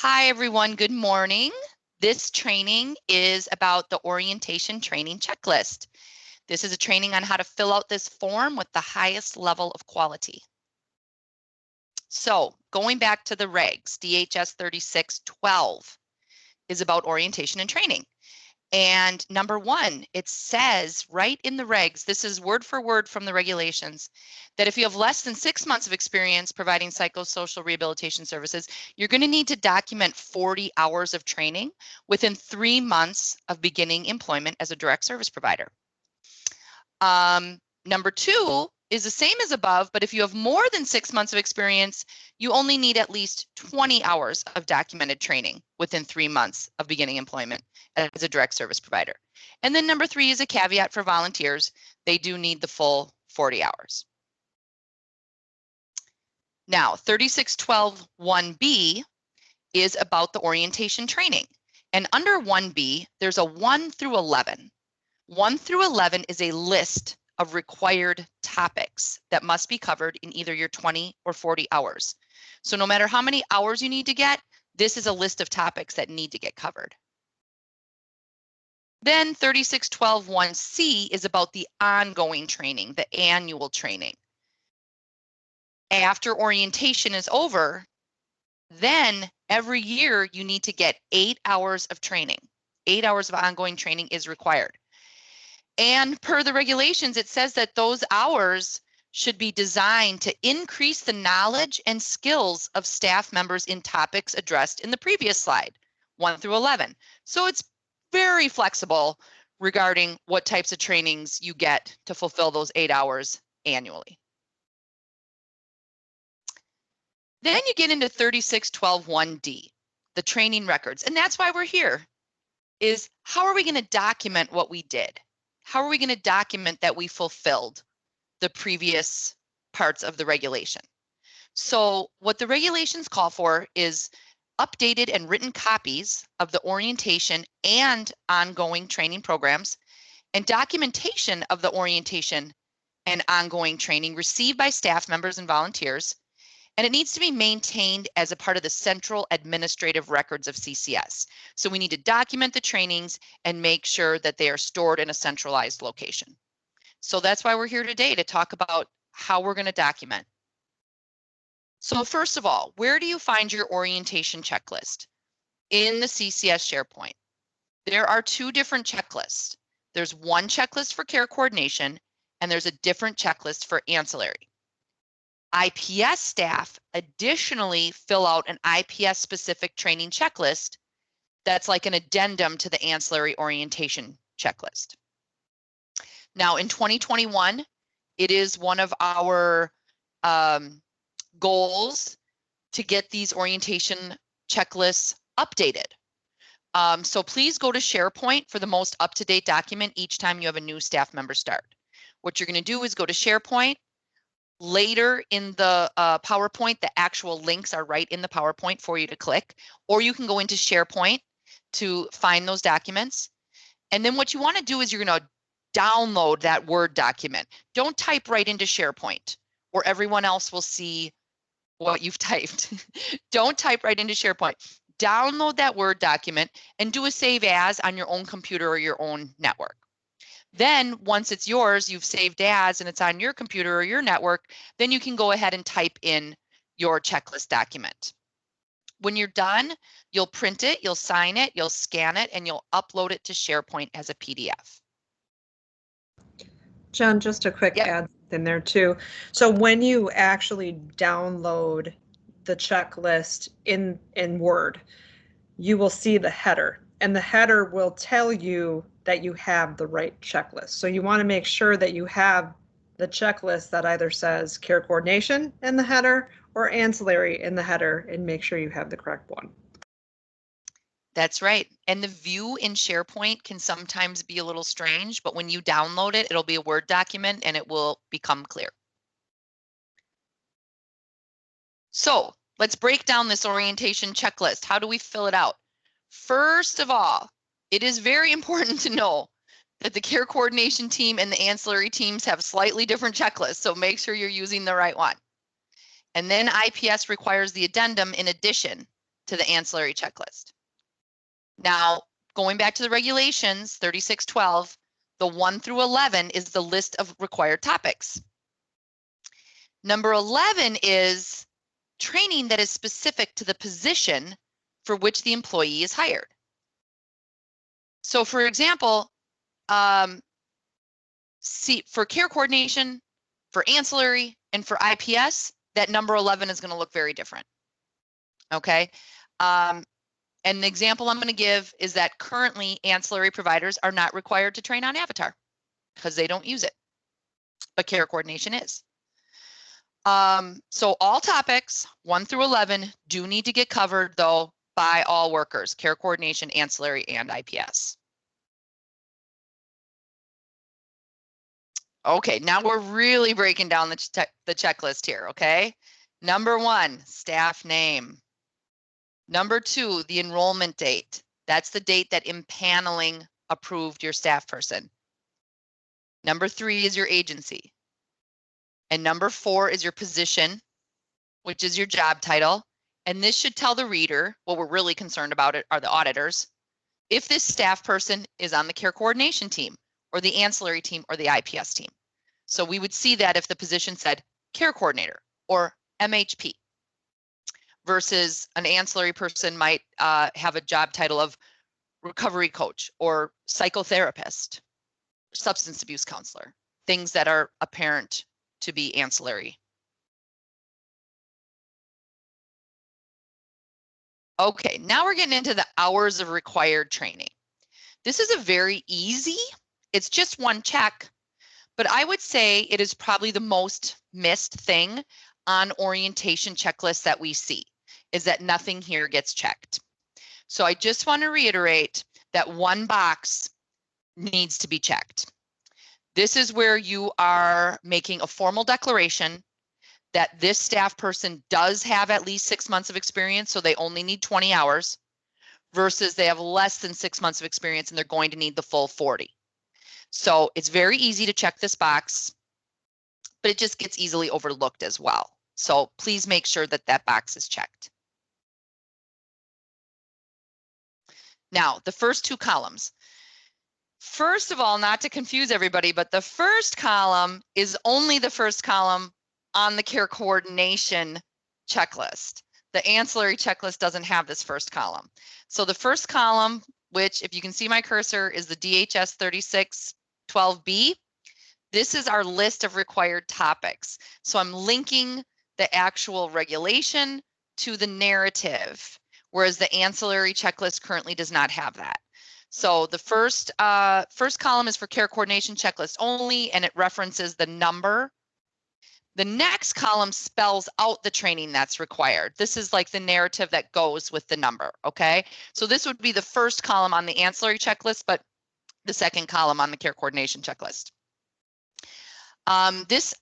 Hi, everyone. Good morning. This training is about the orientation training checklist. This is a training on how to fill out this form with the highest level of quality. So going back to the regs, DHS 3612 is about orientation and training. And number one, it says right in the regs, this is word for word from the regulations, that if you have less than 6 months of experience providing psychosocial rehabilitation services, you're going to need to document 40 hours of training within 3 months of beginning employment as a direct service provider. Number two is the same as above, but if you have more than 6 months of experience, you only need at least 20 hours of documented training within 3 months of beginning employment as a direct service provider. And then number three is a caveat for volunteers. They do need the full 40 hours. Now, 3612-1B is about the orientation training. And under 1B, there's a 1 through 11. 1 through 11 is a list of required topics that must be covered in either your 20 or 40 hours. So no matter how many hours you need to get, this is a list of topics that need to get covered. Then 3612-1C is about the ongoing training, the annual training. After orientation is over, then every year you need to get 8 hours of training. 8 hours of ongoing training is required. And per the regulations, it says that those hours should be designed to increase the knowledge and skills of staff members in topics addressed in the previous slide, 1 through 11. So it's very flexible regarding what types of trainings you get to fulfill those 8 hours annually. Then you get into 3612-1D, the training records. And that's why we're here, is how are we going to document what we did? How are we going to document that we fulfilled the previous parts of the regulation? So what the regulations call for is updated and written copies of the orientation and ongoing training programs and documentation of the orientation and ongoing training received by staff members and volunteers. And it needs to be maintained as a part of the central administrative records of CCS. So we need to document the trainings and make sure that they are stored in a centralized location. So that's why we're here today, to talk about how we're going to document. So first of all, where do you find your orientation checklist? In the CCS SharePoint. There are 2 different checklists. There's one checklist for care coordination, and there's a different checklist for ancillary. IPS staff additionally fill out an IPS specific training checklist that's like an addendum to the ancillary orientation checklist. Now in 2021, it is one of our goals to get these orientation checklists updated. So please go to SharePoint for the most up-to-date document each time you have a new staff member start. What you're going to do is go to SharePoint. Later in the PowerPoint, the actual links are right in the PowerPoint for you to click, or you can go into SharePoint to find those documents. And then what you want to do is you're going to download that Word document. Don't type right into SharePoint, or everyone else will see what you've typed. Don't type right into SharePoint. Download that Word document and do a save as on your own computer or your own network. Then once it's yours, you've saved as and it's on your computer or your network, then you can go ahead and type in your checklist document. When you're done, you'll print it, you'll sign it, you'll scan it, and you'll upload it to SharePoint as a PDF. Jen, just a quick add in there too. So when you actually download the checklist in Word, you will see the header, and the header will tell you that you have the right checklist. So you want to make sure that you have the checklist that either says care coordination in the header or ancillary in the header, and make sure you have the correct one. That's right. And the view in SharePoint can sometimes be a little strange, but when you download it, it'll be a Word document and it will become clear. So let's break down this orientation checklist. How do we fill it out? First of all, it is very important to know that the care coordination team and the ancillary teams have slightly different checklists, so make sure you're using the right one. And then IPS requires the addendum in addition to the ancillary checklist. Now, going back to the regulations, 3612, the 1 through 11 is the list of required topics. Number 11 is training that is specific to the position for which the employee is hired. So for example, for care coordination, for ancillary, and for IPS, that number 11 is going to look very different. Okay. And the example I'm going to give is that currently ancillary providers are not required to train on Avatar because they don't use it, but care coordination is. So all topics 1 through 11 do need to get covered though by all workers, care coordination, ancillary, and IPS. Okay, now we're really breaking down the checklist here, okay? Number 1, staff name. Number 2, the enrollment date. That's the date that impaneling approved your staff person. Number 3 is your agency. And number 4 is your position, which is your job title. And this should tell the reader, what we're really concerned about are the auditors, if this staff person is on the care coordination team or the ancillary team or the IPS team. So we would see that if the position said care coordinator or MHP versus an ancillary person might have a job title of recovery coach or psychotherapist, substance abuse counselor, things that are apparent to be ancillary. Okay, now we're getting into the hours of required training. This is a very easy, it's just one check, but I would say it is probably the most missed thing on orientation checklists that we see, is that nothing here gets checked. So I just want to reiterate that one box needs to be checked. This is where you are making a formal declaration that this staff person does have at least 6 months of experience, so they only need 20 hours, versus they have less than 6 months of experience and they're going to need the full 40. So it's very easy to check this box, but it just gets easily overlooked as well. So please make sure that that box is checked. Now, the first 2 columns. First of all, not to confuse everybody, but the first column is only the first column on the care coordination checklist. The ancillary checklist doesn't have this first column. So the first column, which if you can see my cursor, is the DHS 3612B. This is our list of required topics. So I'm linking the actual regulation to the narrative, whereas the ancillary checklist currently does not have that. So the first column is for care coordination checklist only, and it references the number. The next column spells out the training that's required. This is like the narrative that goes with the number, okay? So this would be the first column on the ancillary checklist, but the second column on the care coordination checklist. This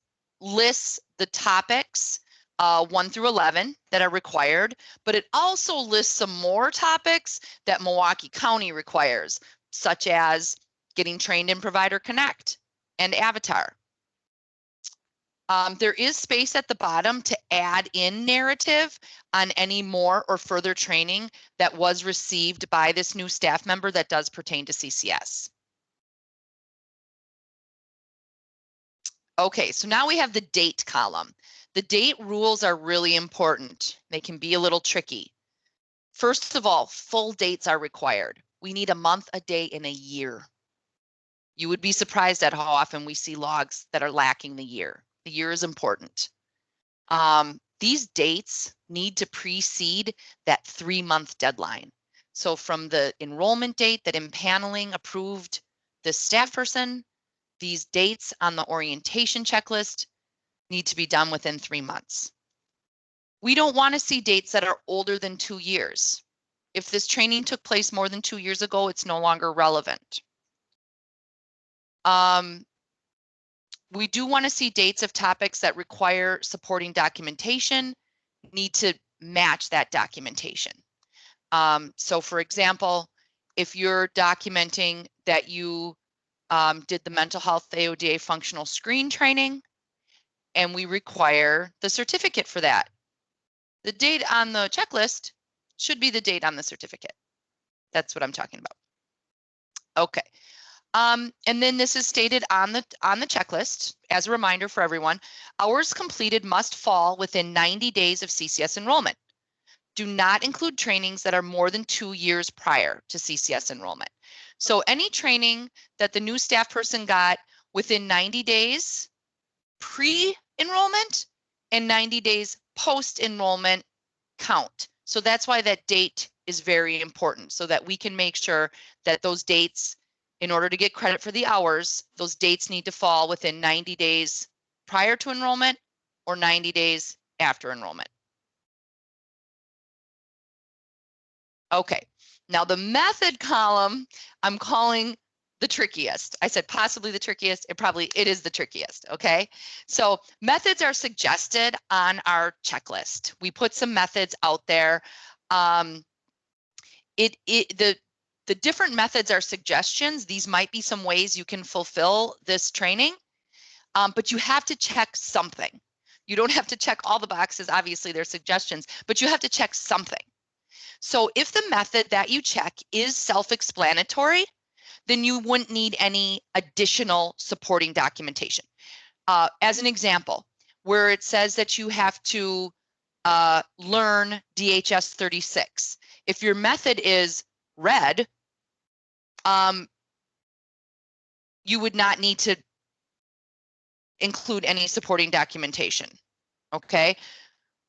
lists the topics 1 through 11 that are required, but it also lists some more topics that Milwaukee County requires, such as getting trained in Provider Connect and Avatar. There is space at the bottom to add in narrative on any more or further training that was received by this new staff member that does pertain to CCS. Okay, so now we have the date column. The date rules are really important. They can be a little tricky. First of all, full dates are required. We need a month, a day, and a year. You would be surprised at how often we see logs that are lacking the year. The year is important. These dates need to precede that 3-month deadline. So from the enrollment date that impaneling approved the staff person, these dates on the orientation checklist need to be done within 3 months. We don't want to see dates that are older than 2 years. If this training took place more than 2 years ago, it's no longer relevant. We do want to see dates of topics that require supporting documentation need to match that documentation. So for example, if you're documenting that you did the mental health AODA functional screen training, and we require the certificate for that. The date on the checklist should be the date on the certificate. That's what I'm talking about. Okay. And then this is stated on the checklist as a reminder for everyone. Hours completed must fall within 90 days of CCS enrollment. Do not include trainings that are more than 2 years prior to CCS enrollment. So any training that the new staff person got within 90 days pre-enrollment and 90 days post-enrollment count. So that's why that date is very important, so that we can make sure that those dates, in order to get credit for the hours, those dates need to fall within 90 days prior to enrollment or 90 days after enrollment. Okay, now the method column I'm calling the trickiest. I said possibly the trickiest. It is the trickiest, okay? So methods are suggested on our checklist. We put some methods out there. The different methods are suggestions. These might be some ways you can fulfill this training, but you have to check something. You don't have to check all the boxes. Obviously, they're suggestions, but you have to check something. So if the method that you check is self-explanatory, then you wouldn't need any additional supporting documentation. As an example, where it says that you have to learn DHS 36. If your method is red, you would not need to include any supporting documentation, okay?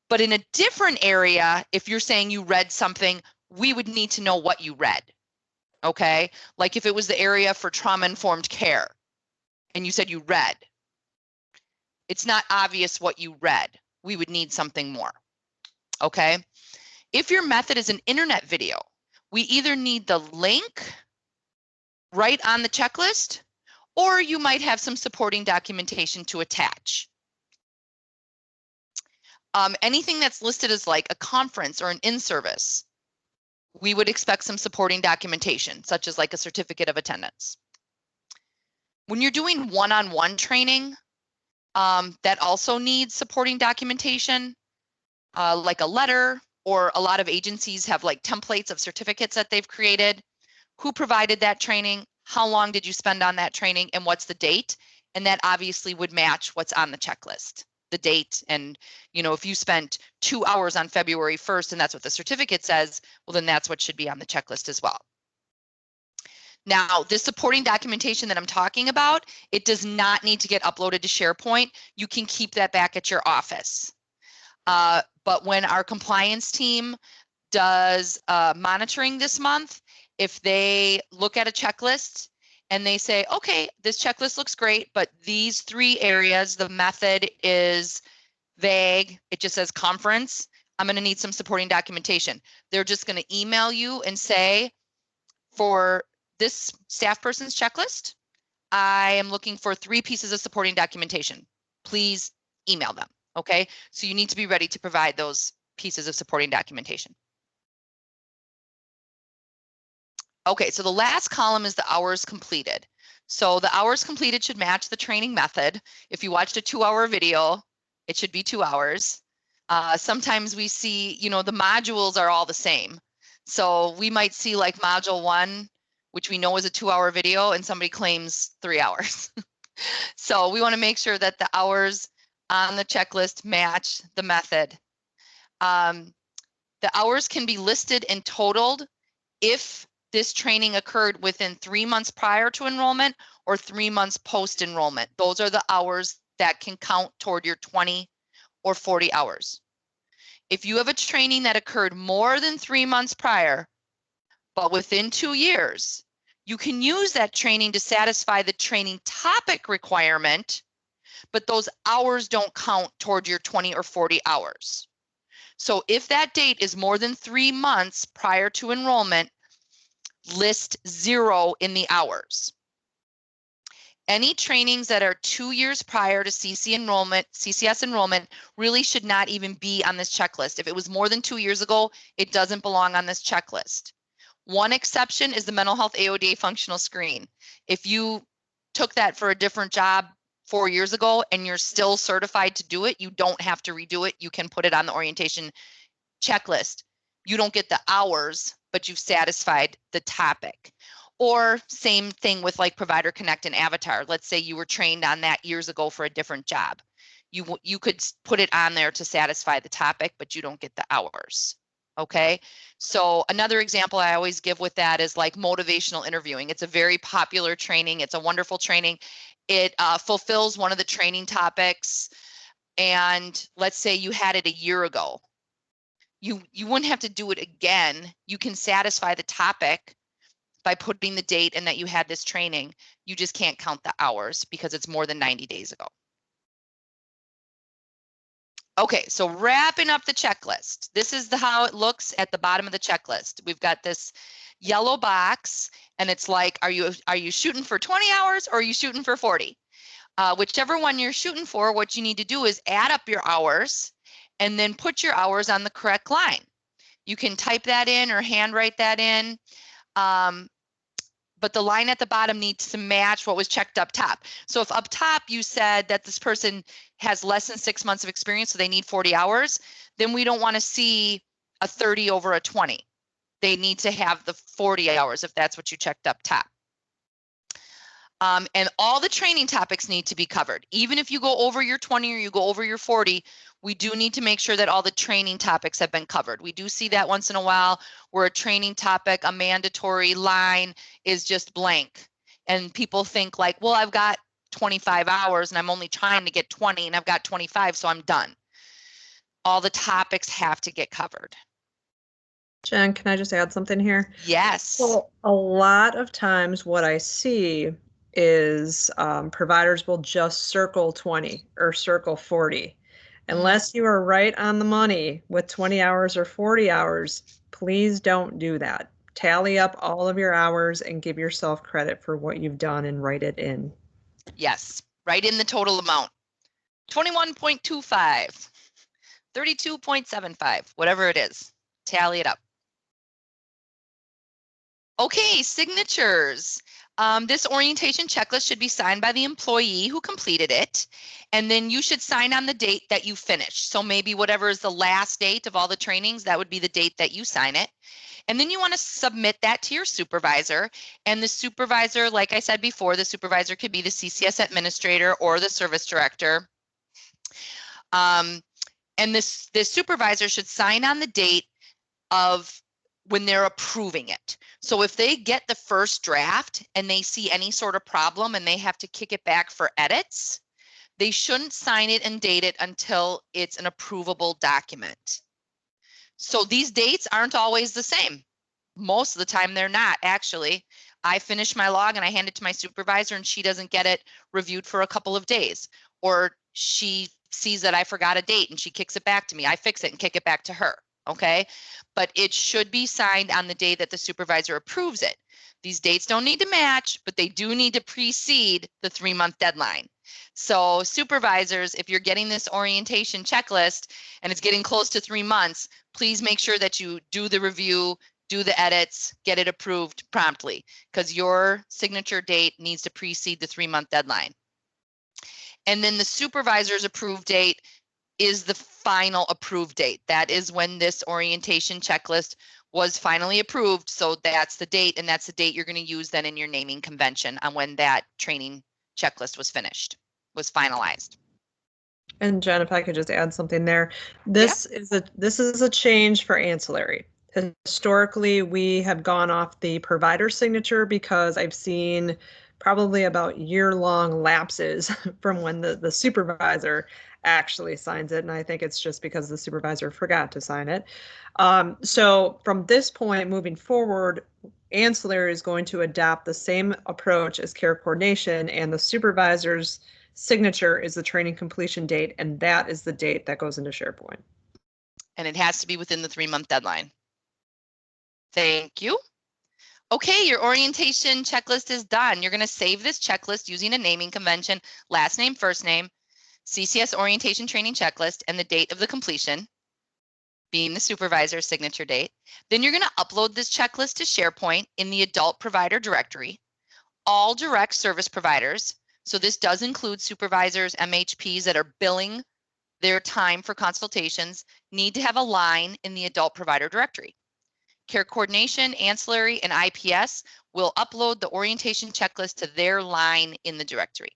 But in a different area, if you're saying you read something, we would need to know what you read, okay? Like if it was the area for trauma-informed care and you said you read, it's not obvious what you read. We would need something more, okay? If your method is an internet video, we either need the link right on the checklist, or you might have some supporting documentation to attach. Anything that's listed as like a conference or an in-service, we would expect some supporting documentation, such as like a certificate of attendance. When you're doing one-on-one training, that also needs supporting documentation, like a letter, or a lot of agencies have like templates of certificates that they've created. Who provided that training? How long did you spend on that training, and what's the date? And that obviously would match what's on the checklist, the date. And, you know, if you spent 2 hours on February 1st and that's what the certificate says, well, then that's what should be on the checklist as well. Now, this supporting documentation that I'm talking about, it does not need to get uploaded to SharePoint. You can keep that back at your office. But when our compliance team does monitoring this month, if they look at a checklist and they say, okay, this checklist looks great, but these 3 areas, the method is vague, it just says conference, I'm going to need some supporting documentation. They're just going to email you and say, for this staff person's checklist, I am looking for 3 pieces of supporting documentation. Please email them, okay? So you need to be ready to provide those pieces of supporting documentation. Okay, so the last column is the hours completed. So the hours completed should match the training method. If you watched a 2-hour video, it should be 2 hours. Sometimes we see, you know, the modules are all the same. So we might see like module 1, which we know is a 2-hour video, and somebody claims 3 hours. So we want to make sure that the hours on the checklist match the method. The hours can be listed and totaled if this training occurred within 3 months prior to enrollment or 3 months post-enrollment. Those are the hours that can count toward your 20 or 40 hours. If you have a training that occurred more than 3 months prior, but within 2 years, you can use that training to satisfy the training topic requirement, but those hours don't count toward your 20 or 40 hours. So if that date is more than 3 months prior to enrollment, list 0 in the hours. Any trainings that are 2 years prior to CCS enrollment really should not even be on this checklist. If it was more than 2 years ago, it doesn't belong on this checklist. One exception is the mental health AODA functional screen. If you took that for a different job 4 years ago and you're still certified to do it, you don't have to redo it. You can put it on the orientation checklist. You don't get the hours, but you've satisfied the topic. Or same thing with like Provider Connect and Avatar. Let's say you were trained on that years ago for a different job. You could put it on there to satisfy the topic, but you don't get the hours. Okay, so another example I always give with that is like motivational interviewing. It's a very popular training. It's a wonderful training. It fulfills one of the training topics. And let's say you had it a year ago. You wouldn't have to do it again. You can satisfy the topic by putting the date and that you had this training. You just can't count the hours because it's more than 90 days ago. Okay, so wrapping up the checklist. This is how it looks at the bottom of the checklist. We've got this yellow box, and it's like, are you shooting for 20 hours or are you shooting for 40? Whichever one you're shooting for, what you need to do is add up your hours and then put your hours on the correct line. You can type that in or handwrite that in. But the line at the bottom needs to match what was checked up top. So if up top you said that this person has less than 6 months of experience, so they need 40 hours, then we don't want to see a 30 over a 20. They need to have the 40 hours if that's what you checked up top. And all the training topics need to be covered. Even if you go over your 20 or you go over your 40, we do need to make sure that all the training topics have been covered. We do see that once in a while where a training topic, a mandatory line is just blank. And people think like, well, I've got 25 hours and I'm only trying to get 20 and I've got 25, so I'm done. All the topics have to get covered. Jen, can I just add something here? Yes. So a lot of times what I see is providers will just circle 20 or circle 40. Unless you are right on the money with 20 hours or 40 hours, please don't do that. Tally up all of your hours and give yourself credit for what you've done and write it in. Yes, write in the total amount. 21.25, 32.75, whatever it is. Tally it up. Okay, signatures. This orientation checklist should be signed by the employee who completed it, and then you should sign on the date that you finished. So maybe whatever is the last date of all the trainings, that would be the date that you sign it. And then you want to submit that to your supervisor, and the supervisor, like I said before, the supervisor could be the CCS administrator or the service director. And this supervisor should sign on the date of when they're approving it. So if they get the first draft and they see any sort of problem and they have to kick it back for edits, they shouldn't sign it and date it until it's an approvable document. So these dates aren't always the same. Most of the time they're not, actually. I finish my log and I hand it to my supervisor and she doesn't get it reviewed for a couple of days. Or she sees that I forgot a date and she kicks it back to me. I fix it and kick it back to her. Okay, but it should be signed on the day that the supervisor approves it. These dates don't need to match, but they do need to precede the 3-month deadline. So supervisors, if you're getting this orientation checklist and it's getting close to 3 months, please make sure that you do the review, do the edits, get it approved promptly, because your signature date needs to precede the 3-month deadline. And then the supervisor's approved date is the final approved date. That is when this orientation checklist was finally approved. So that's the date, and that's the date you're going to use then in your naming convention on when that training checklist was finished, was finalized. And Jen, if I could just add something there, this is a change for ancillary. Historically, we have gone off the provider signature because I've seen probably about year-long lapses from when the supervisor actually signs it, and I think it's just because the supervisor forgot to sign it. So from this point moving forward, ancillary is going to adopt the same approach as care coordination, and the supervisor's signature is the training completion date, and that is the date that goes into SharePoint. And it has to be within the 3-month deadline. Thank you. Okay, your orientation checklist is done. You're going to save this checklist using a naming convention, last name, first name, CCS orientation training checklist, and the date of the completion being the supervisor's signature date. Then you're going to upload this checklist to SharePoint in the adult provider directory. All direct service providers, so this does include supervisors, MHPs that are billing their time for consultations, need to have a line in the adult provider directory. Care coordination, ancillary, and IPS will upload the orientation checklist to their line in the directory.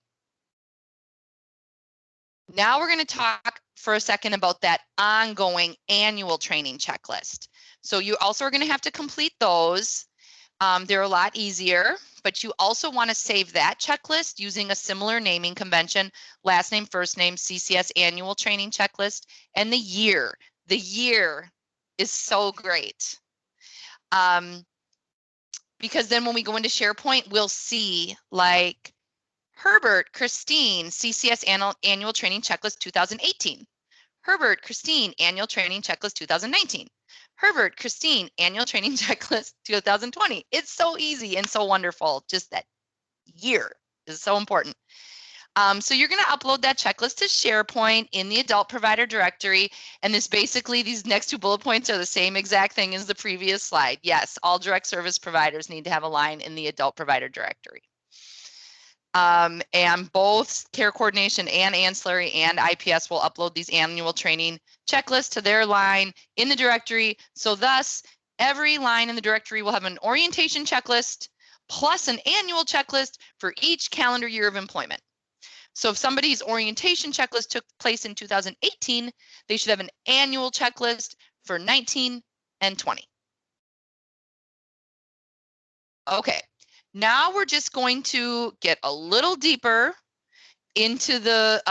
Now we're going to talk for a second about that ongoing annual training checklist. So you also are going to have to complete those. They're a lot easier, but you also want to save that checklist using a similar naming convention, last name, first name, CCS annual training checklist, and the year. The year is so great. Because then when we go into SharePoint, we'll see like Herbert, Christine, CCS annual training checklist 2018. Herbert, Christine, annual training checklist 2019. Herbert, Christine, annual training checklist 2020. It's so easy and so wonderful. Just that year is so important. So you're going to upload that checklist to SharePoint in the adult provider directory. And this basically, these next two bullet points are the same exact thing as the previous slide. Yes, all direct service providers need to have a line in the adult provider directory. And both care coordination and ancillary and IPS will upload these annual training checklists to their line in the directory. So thus, every line in the directory will have an orientation checklist plus an annual checklist for each calendar year of employment. So if somebody's orientation checklist took place in 2018, they should have an annual checklist for 19 and 20. Okay. Now we're just going to get a little deeper into the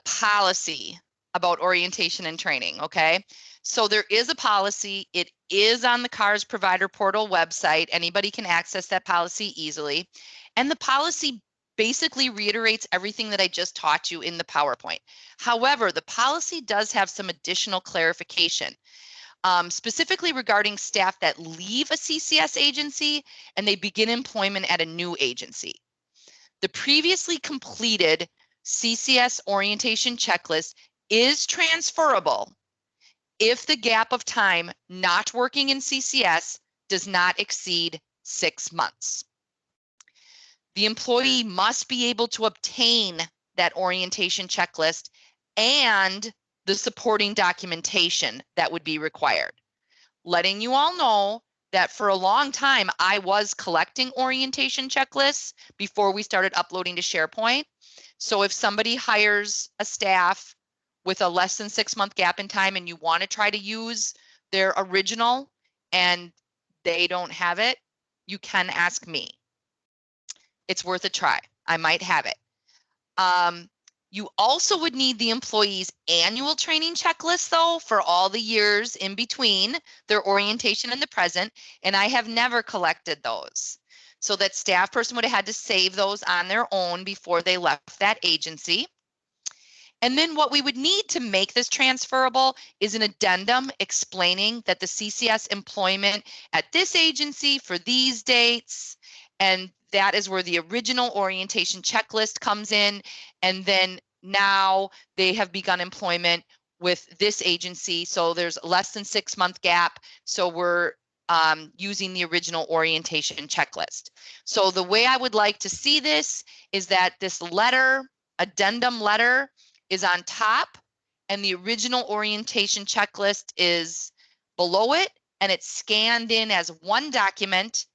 policy about orientation and training, okay? So there is a policy. It is on the CARS provider portal website. Anybody can access that policy easily. And the policy basically reiterates everything that I just taught you in the PowerPoint. However, the policy does have some additional clarification. Specifically regarding staff that leave a CCS agency and they begin employment at a new agency. The previously completed CCS orientation checklist is transferable if the gap of time not working in CCS does not exceed 6 months. The employee must be able to obtain that orientation checklist and the supporting documentation that would be required. Letting you all know that for a long time, I was collecting orientation checklists before we started uploading to SharePoint. So if somebody hires a staff with a less than 6 month gap in time and you want to try to use their original and they don't have it, you can ask me. It's worth a try. I might have it. You also would need the employee's annual training checklist, though, for all the years in between their orientation and the present, and I have never collected those. So that staff person would have had to save those on their own before they left that agency. And then what we would need to make this transferable is an addendum explaining that the CCS employment at this agency for these dates, and that is where the original orientation checklist comes in. And then now they have begun employment with this agency. So there's less than 6 month gap. So we're using the original orientation checklist. So the way I would like to see this is that this letter, addendum letter, is on top and the original orientation checklist is below it, and it's scanned in as one document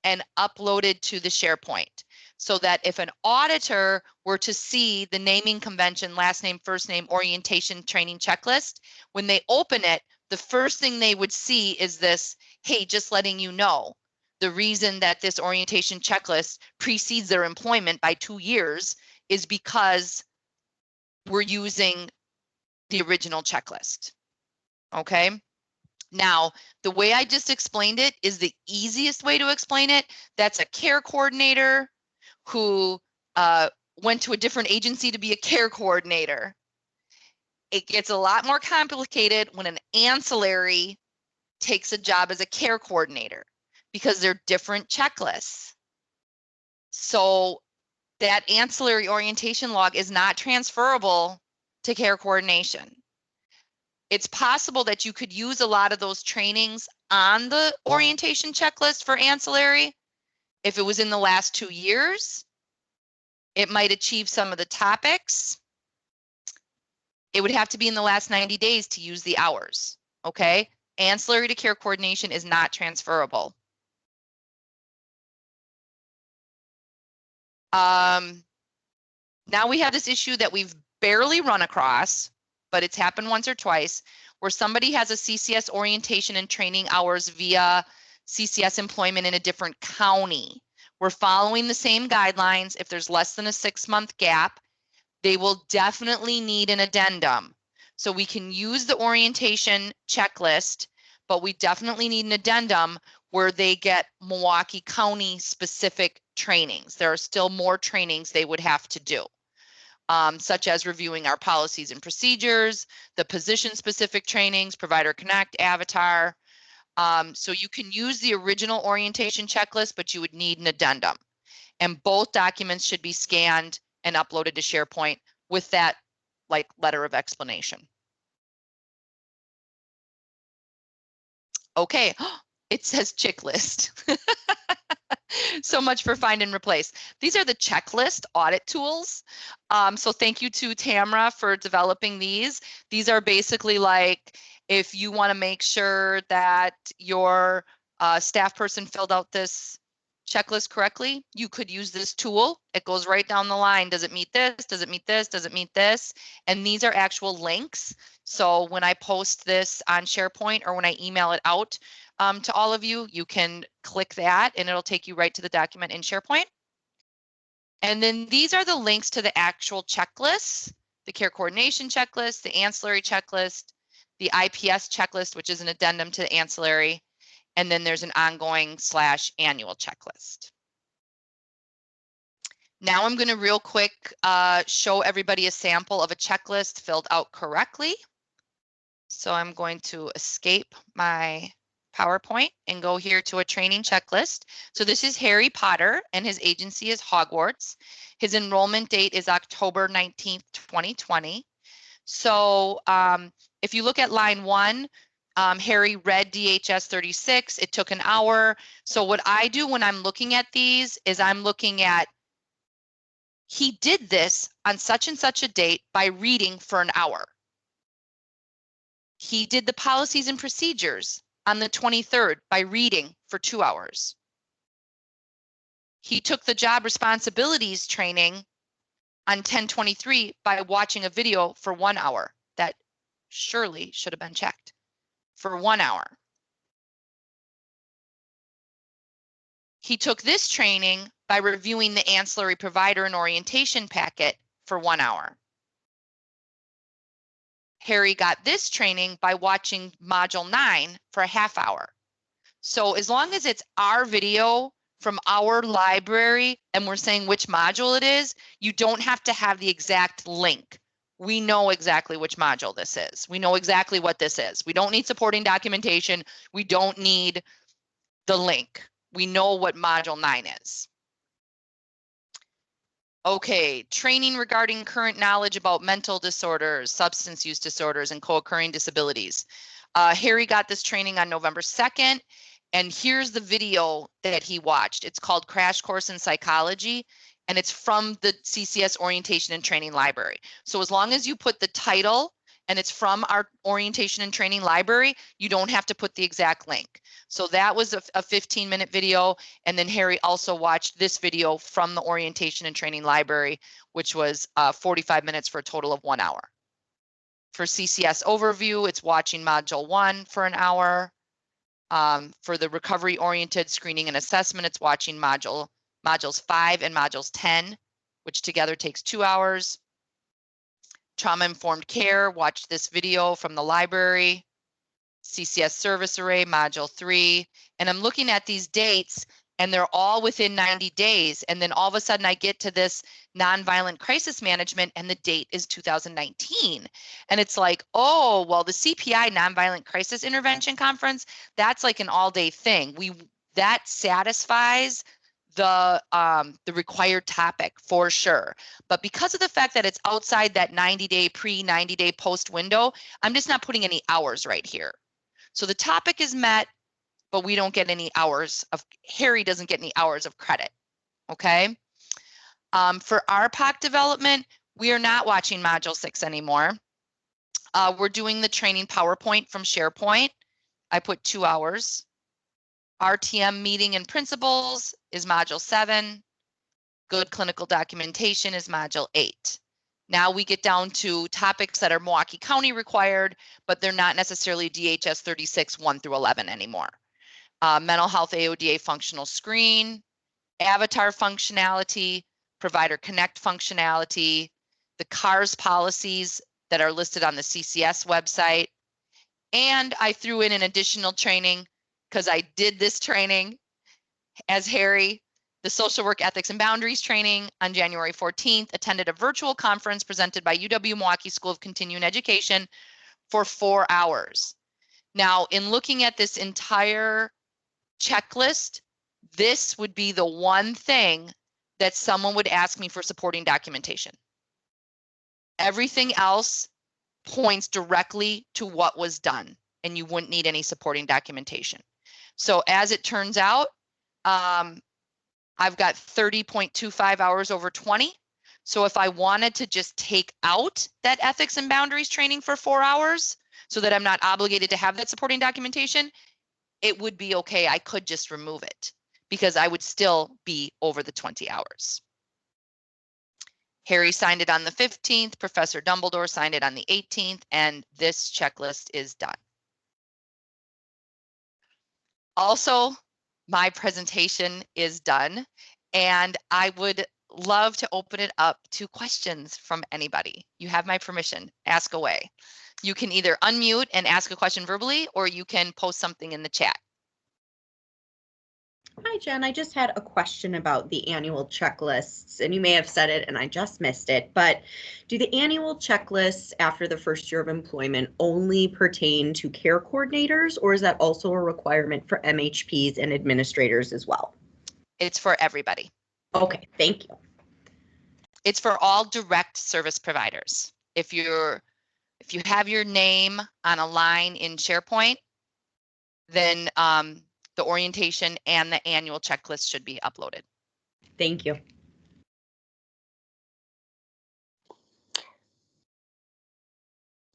and uploaded to the SharePoint, so that if an auditor were to see the naming convention, last name, first name, orientation training checklist, when they open it, the first thing they would see is this, hey, just letting you know, the reason that this orientation checklist precedes their employment by 2 years is because we're using the original checklist, okay? Now, the way I just explained it is the easiest way to explain it. That's a care coordinator who went to a different agency to be a care coordinator. It gets a lot more complicated when an ancillary takes a job as a care coordinator because they're different checklists. So that ancillary orientation log is not transferable to care coordination. It's possible that you could use a lot of those trainings on the orientation checklist for ancillary. If it was in the last 2 years, it might achieve some of the topics. It would have to be in the last 90 days to use the hours. okay? Ancillary to care coordination is not transferable. Now we have this issue that we've barely run across, but it's happened once or twice, where somebody has a CCS orientation and training hours via CCS employment in a different county. We're following the same guidelines. If there's less than a 6-month gap, they will definitely need an addendum. So we can use the orientation checklist, but we definitely need an addendum where they get Milwaukee County specific trainings. There are still more trainings they would have to do, such as reviewing our policies and procedures, the position specific trainings, Provider Connect, Avatar. So you can use the original orientation checklist, but you would need an addendum. And both documents should be scanned and uploaded to SharePoint with that like letter of explanation. Okay, it says checklist. So much for find and replace. These are the checklist audit tools. So thank you to Tamara for developing these. These are basically like if you want to make sure that your staff person filled out this checklist correctly, you could use this tool. It goes right down the line. Does it meet this? Does it meet this? Does it meet this? And these are actual links. So when I post this on SharePoint or when I email it out to all of you, you can click that and it'll take you right to the document in SharePoint. And then these are the links to the actual checklists, the care coordination checklist, the ancillary checklist, the IPS checklist, which is an addendum to the ancillary, and then there's an ongoing / annual checklist. Now I'm going to real quick show everybody a sample of a checklist filled out correctly. So I'm going to escape my PowerPoint and go here to a training checklist. So this is Harry Potter and his agency is Hogwarts. His enrollment date is October 19th, 2020. So if you look at line 1, Harry read DHS 36, it took an hour. So what I do when I'm looking at these is I'm looking at, he did this on such and such a date by reading for an hour. He did the policies and procedures on the 23rd by reading for 2 hours. He took the job responsibilities training on 10/23 by watching a video for 1 hour. That surely should have been checked for 1 hour. He took this training by reviewing the ancillary provider and orientation packet for 1 hour. Harry got this training by watching module 9 for a half hour. So as long as it's our video from our library and we're saying which module it is, you don't have to have the exact link. We know exactly which module this is. We know exactly what this is. We don't need supporting documentation. We don't need the link. We know what module 9 is. Okay, training regarding current knowledge about mental disorders, substance use disorders, and co-occurring disabilities. Harry got this training on November 2nd, and here's the video that he watched. It's called Crash Course in Psychology, and it's from the CCS Orientation and Training Library. So as long as you put the title and it's from our Orientation and Training Library, you don't have to put the exact link. So that was a 15-minute video. And then Harry also watched this video from the Orientation and Training Library, which was 45 minutes for a total of 1 hour. For CCS overview, it's watching module 1 for an hour. For the recovery-oriented screening and assessment, it's watching modules 5 and modules 10, which together takes 2 hours. Trauma-informed care, watch this video from the library. CCS service array, module 3. And I'm looking at these dates and they're all within 90 days. And then all of a sudden I get to this nonviolent crisis management and the date is 2019. And it's like, oh, well, the CPI Nonviolent Crisis Intervention Conference, that's like an all-day thing. That satisfies the required topic for sure. But because of the fact that it's outside that 90-day pre-90-day post window, I'm just not putting any hours right here. So the topic is met, but we don't get any hours of, Harry doesn't get any hours of credit, okay? For RPOC development, we are not watching module 6 anymore. We're doing the training PowerPoint from SharePoint. I put 2 hours. RTM meeting and principles is module 7. Good clinical documentation is module 8. Now we get down to topics that are Milwaukee County required, but they're not necessarily DHS 36, 1 through 11 anymore. Mental health AODA functional screen, avatar functionality, provider connect functionality, the CARS policies that are listed on the CCS website. And I threw in an additional training because I did this training as Harry, the social work ethics and boundaries training on January 14th, attended a virtual conference presented by UW-Milwaukee School of Continuing Education for 4 hours. Now, in looking at this entire checklist, this would be the one thing that someone would ask me for supporting documentation. Everything else points directly to what was done, and you wouldn't need any supporting documentation. So as it turns out, I've got 30.25 hours over 20. So if I wanted to just take out that ethics and boundaries training for 4 hours so that I'm not obligated to have that supporting documentation, it would be okay. I could just remove it because I would still be over the 20 hours. Harry signed it on the 15th, Professor Dumbledore signed it on the 18th, and this checklist is done. Also, my presentation is done, and I would love to open it up to questions from anybody. You have my permission, ask away. You can either unmute and ask a question verbally, or you can post something in the chat. Hi, Jen. I just had a question about the annual checklists, and you may have said it and I just missed it, but do the annual checklists after the first year of employment only pertain to care coordinators, or is that also a requirement for MHPs and administrators as well? It's for everybody. Okay, thank you. It's for all direct service providers. If you have your name on a line in SharePoint, then the orientation and the annual checklist should be uploaded. Thank you.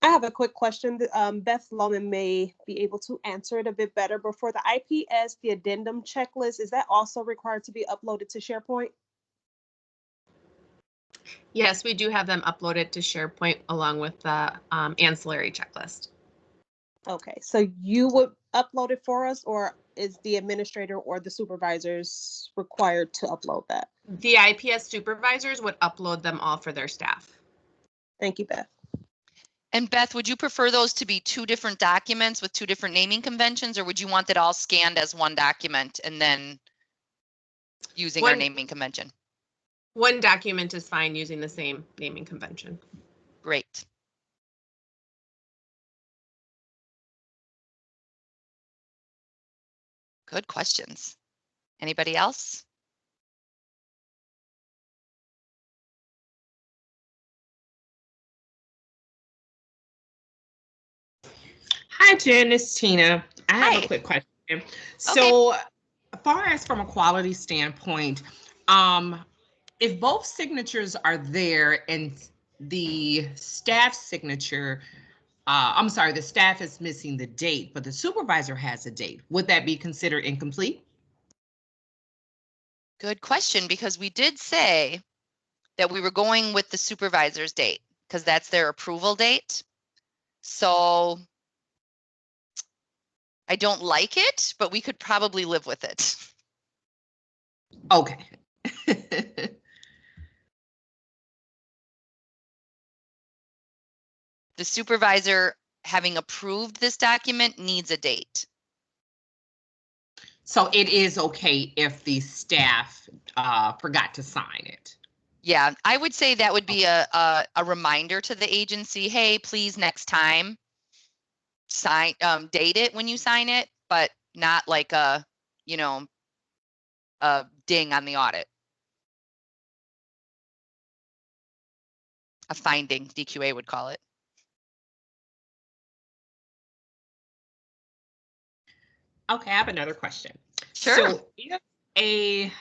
I have a quick question. Beth Loman may be able to answer it a bit better, but for the IPS, the addendum checklist, is that also required to be uploaded to SharePoint? Yes, we do have them uploaded to SharePoint along with the ancillary checklist. Okay, so you would upload it for us, or is the administrator or the supervisors required to upload that? The IPS supervisors would upload them all for their staff. Thank you, Beth. And Beth, would you prefer those to be 2 different documents with 2 different naming conventions, or would you want it all scanned as one document and then using our naming convention? One document is fine using the same naming convention. Great. Good questions. Anybody else? Hi, Jen, it's Tina. I have a quick question. So, as far as from a quality standpoint, if both signatures are there and the staff signature, the staff is missing the date, but the supervisor has a date, would that be considered incomplete? Good question, because we did say that we were going with the supervisor's date because that's their approval date. So I don't like it, but we could probably live with it. Okay. The supervisor having approved this document needs a date. So it is okay if the staff forgot to sign it. Yeah, I would say that would be a reminder to the agency, hey, please next time sign, date it when you sign it, but not like a ding on the audit. A finding, DQA would call it. Okay, I have another question. Sure. So if a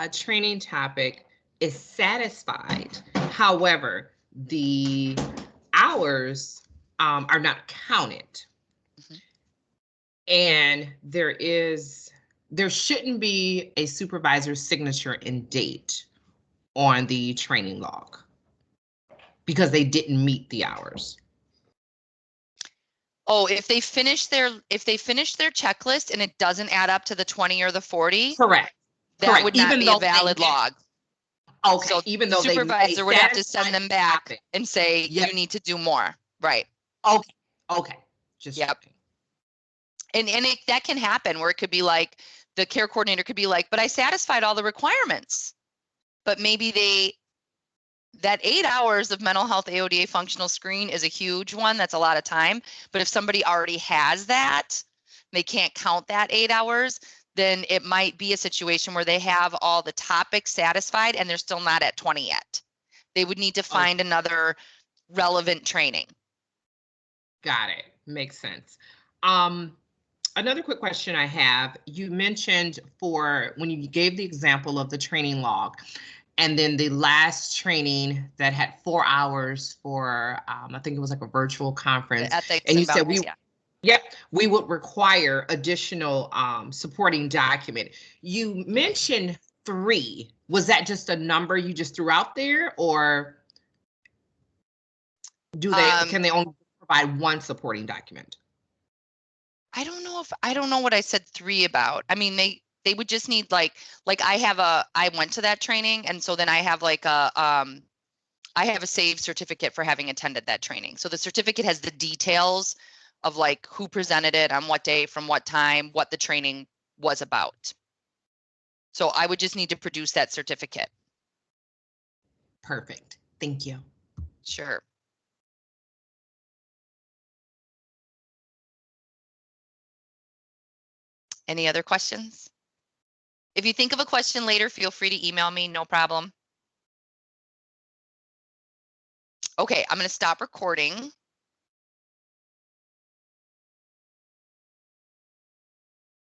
training topic is satisfied, however, the hours are not counted. Mhm. And there shouldn't be a supervisor's signature and date on the training log because they didn't meet the hours. Oh, if they finish their checklist and it doesn't add up to the 20 or the 40, Correct. that Correct. would not Even be though a valid log. Okay, So even the though they supervisor would have to satisfied send them the back topic. and say, Yep. you need to do more. Right. Okay. Okay. Just Yep. checking. And that can happen where it could be like, the care coordinator could be like, but I satisfied all the requirements. But maybe that 8 hours of mental health AODA functional screen is a huge one. That's a lot of time. But if somebody already has that, they can't count that 8 hours, then it might be a situation where they have all the topics satisfied and they're still not at 20 yet. They would need to find another relevant training. Got it. Makes sense. Another quick question I have, you mentioned when you gave the example of the training log, and then the last training that had 4 hours for, I think it was like a virtual conference. The ethics and you said boundaries, we would require additional supporting document. You mentioned 3. Was that just a number you just threw out there, or can they only provide 1 supporting document? I don't know what I said 3 about. I mean, they would just need like I went to that training, and so then I have like I have a saved certificate for having attended that training. So the certificate has the details of like who presented it, on what day, from what time, what the training was about. So I would just need to produce that certificate. Perfect. Thank you. Sure. Any other questions? If you think of a question later, feel free to email me, no problem. Okay, I'm going to stop recording.